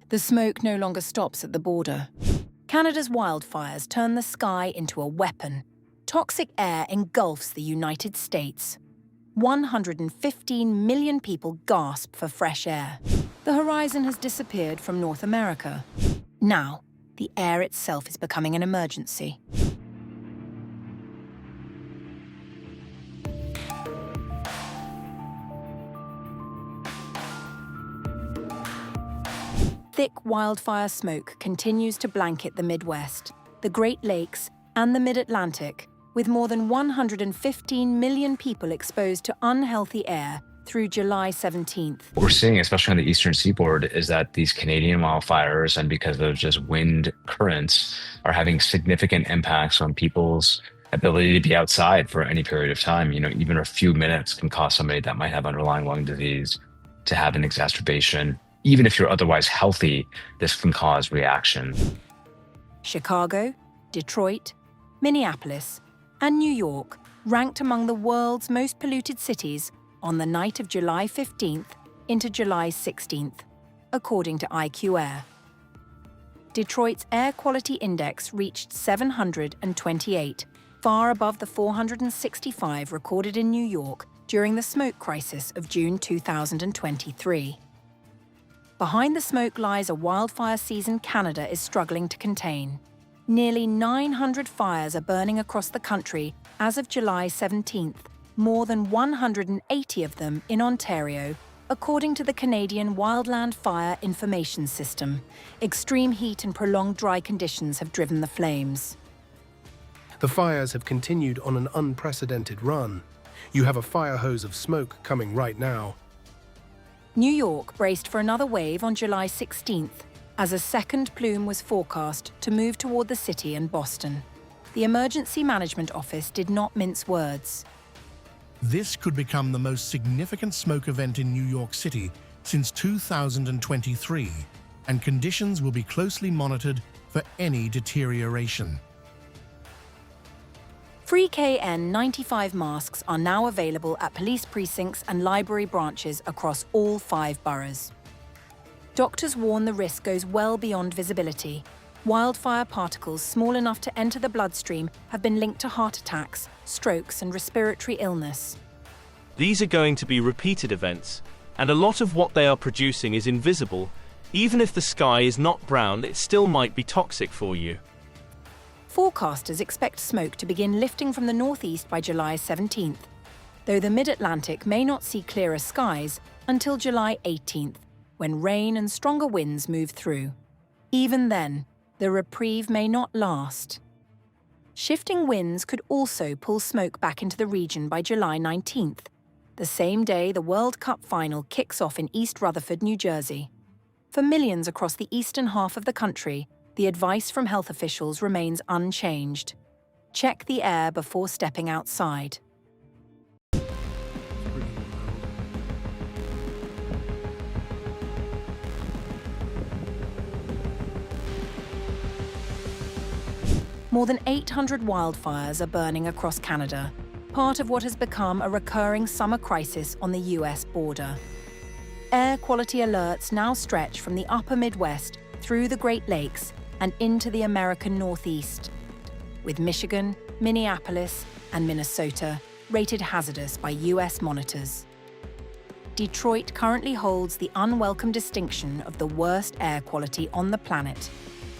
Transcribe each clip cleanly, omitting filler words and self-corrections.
The smoke no longer stops at the border. Canada's wildfires turn the sky into a weapon. Toxic air engulfs the United States. 115 million people gasp for fresh air. The horizon has disappeared from North America. Now, the air itself is becoming an emergency. Thick wildfire smoke continues to blanket the Midwest, the Great Lakes, and the Mid-Atlantic, with more than 115 million people exposed to unhealthy air through July 17th. What we're seeing, especially on the eastern seaboard, is that these Canadian wildfires, and because of just wind currents, are having significant impacts on people's ability to be outside for any period of time. Even a few minutes can cause somebody that might have underlying lung disease to have an exacerbation. Even if you're otherwise healthy, this can cause reaction. Chicago, Detroit, Minneapolis, and New York ranked among the world's most polluted cities on the night of July 15th into July 16th, according to IQ Air. Detroit's air quality index reached 728, far above the 465 recorded in New York during the smoke crisis of June 2023. Behind the smoke lies a wildfire season Canada is struggling to contain. Nearly 900 fires are burning across the country as of July 17th, more than 180 of them in Ontario, according to the Canadian Wildland Fire Information System. Extreme heat and prolonged dry conditions have driven the flames. The fires have continued on an unprecedented run. You have a fire hose of smoke coming right now. New York braced for another wave on July 16th, as a second plume was forecast to move toward the city and Boston. The Emergency Management Office did not mince words. This could become the most significant smoke event in New York City since 2023, and conditions will be closely monitored for any deterioration. Free KN95 masks are now available at police precincts and library branches across all 5 boroughs. Doctors warn the risk goes well beyond visibility. Wildfire particles small enough to enter the bloodstream have been linked to heart attacks, strokes, and respiratory illness. These are going to be repeated events, and a lot of what they are producing is invisible. Even if the sky is not brown, it still might be toxic for you. Forecasters expect smoke to begin lifting from the northeast by July 17th, though the Mid-Atlantic may not see clearer skies until July 18th, when rain and stronger winds move through. Even then, the reprieve may not last. Shifting winds could also pull smoke back into the region by July 19th, the same day the World Cup final kicks off in East Rutherford, New Jersey. For millions across the eastern half of the country, the advice from health officials remains unchanged. Check the air before stepping outside. More than 800 wildfires are burning across Canada, part of what has become a recurring summer crisis on the US border. Air quality alerts now stretch from the upper Midwest through the Great Lakes and into the American Northeast, with Michigan, Minneapolis, and Minnesota rated hazardous by US monitors. Detroit currently holds the unwelcome distinction of the worst air quality on the planet,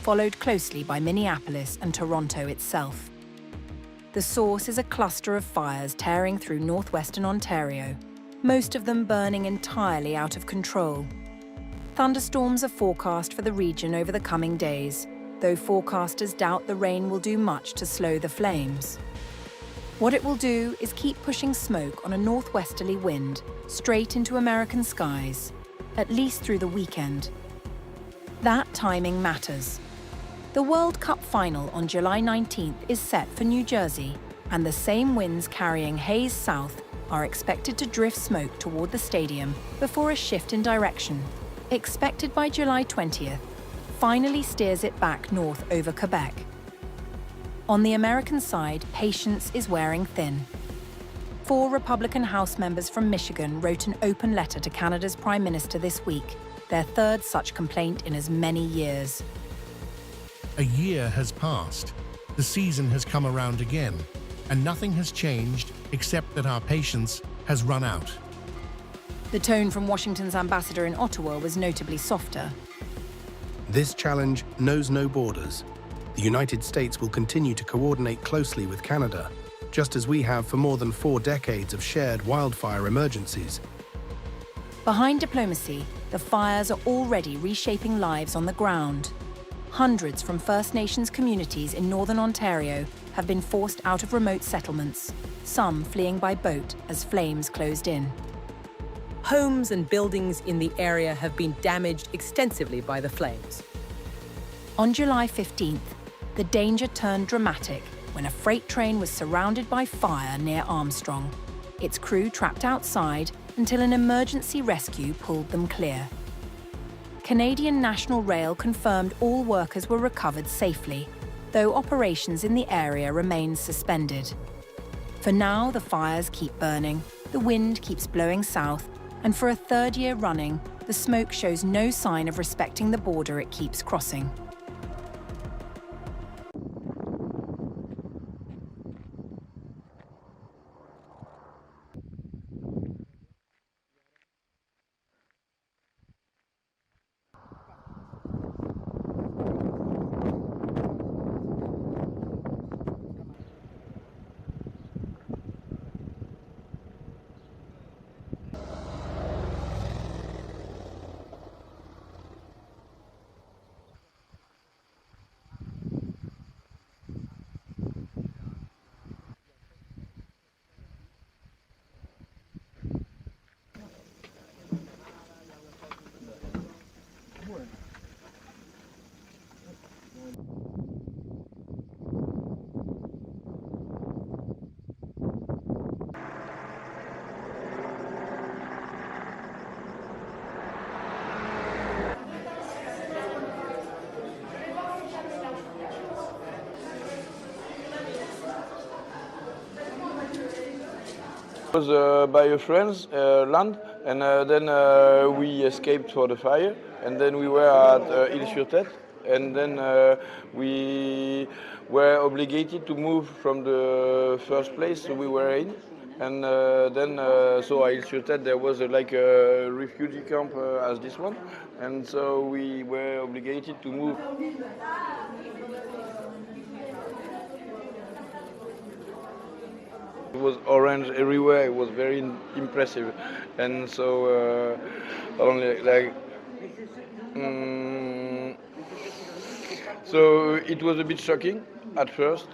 followed closely by Minneapolis and Toronto itself. The source is a cluster of fires tearing through northwestern Ontario, most of them burning entirely out of control. Thunderstorms are forecast for the region over the coming days, though forecasters doubt the rain will do much to slow the flames. What it will do is keep pushing smoke on a northwesterly wind straight into American skies, at least through the weekend. That timing matters. The World Cup final on July 19th is set for New Jersey, and the same winds carrying haze south are expected to drift smoke toward the stadium before a shift in direction, expected by July 20th, finally steers it back north over Quebec. On the American side, patience is wearing thin. 4 Republican House members from Michigan wrote an open letter to Canada's Prime Minister this week, their third such complaint in as many years. A year has passed. The season has come around again, and nothing has changed except that our patience has run out. The tone from Washington's ambassador in Ottawa was notably softer. This challenge knows no borders. The United States will continue to coordinate closely with Canada, just as we have for more than 4 decades of shared wildfire emergencies. Behind diplomacy, the fires are already reshaping lives on the ground. Hundreds from First Nations communities in northern Ontario have been forced out of remote settlements, some fleeing by boat as flames closed in. Homes and buildings in the area have been damaged extensively by the flames. On July 15th, the danger turned dramatic when a freight train was surrounded by fire near Armstrong, its crew trapped outside until an emergency rescue pulled them clear. Canadian National Rail confirmed all workers were recovered safely, though operations in the area remain suspended. For now, the fires keep burning, the wind keeps blowing south, and for a third year running, the smoke shows no sign of respecting the border it keeps crossing. Was by a friend's land, and then we escaped for the fire, and then we were at Île-sur-Tête, and then we were obligated to move from the first place we were in, and then so at Île-sur-Tête there was like a refugee camp as this one, and so we were obligated to move. It was orange everywhere. It was very impressive, and so only like so it was a bit shocking at first.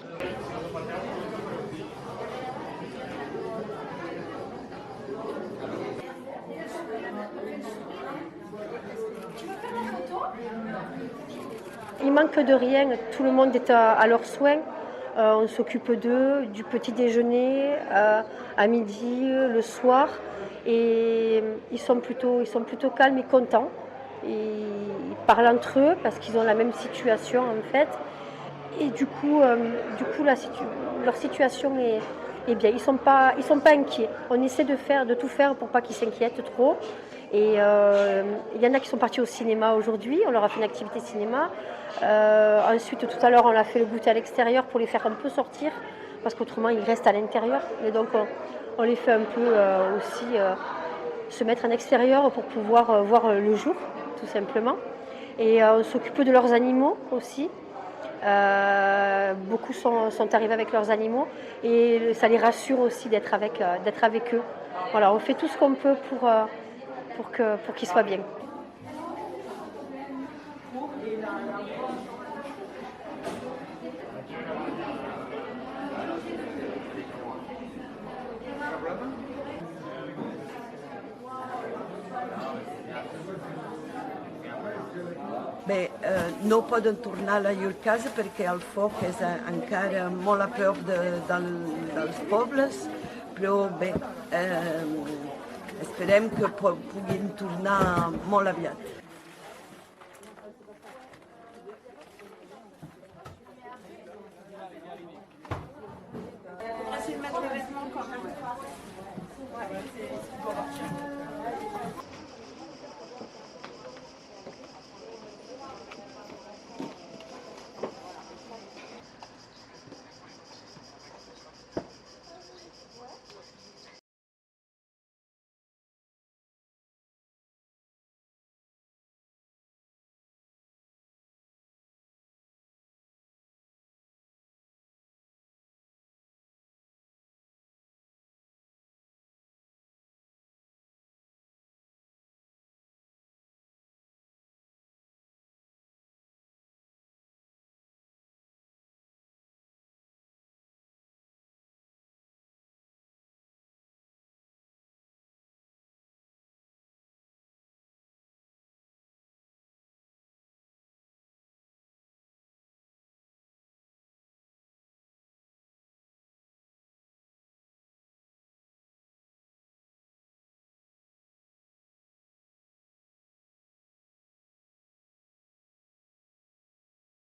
Il manque de rien. Tout le monde est à leurs soins. On s'occupe d'eux, du petit déjeuner, à midi, le soir. Et ils sont plutôt calmes et contents. Ils parlent entre eux parce qu'ils ont la même situation en fait. Et du coup leur situation est bien. Ils sont pas inquiets. On essaie de tout faire pour pas qu'ils s'inquiètent trop. Et il y en a qui sont partis au cinéma aujourd'hui. On leur a fait une activité cinéma. Ensuite, tout à l'heure, on a fait le goûter à l'extérieur pour les faire un peu sortir, parce qu'autrement, ils restent à l'intérieur. Et donc, on les fait un peu aussi se mettre en extérieur pour pouvoir voir le jour, tout simplement. Et on s'occupe de leurs animaux aussi. Beaucoup sont arrivés avec leurs animaux et ça les rassure aussi d'être avec eux. Voilà, on fait tout ce qu'on peut pour qu'ils soient bien. Bé, no poden tornar a la llur casa perquè el foc és encara molt a prop dels pobles, però bé, esperem que puguin tornar molt aviat. Mettre les vêtements quand même.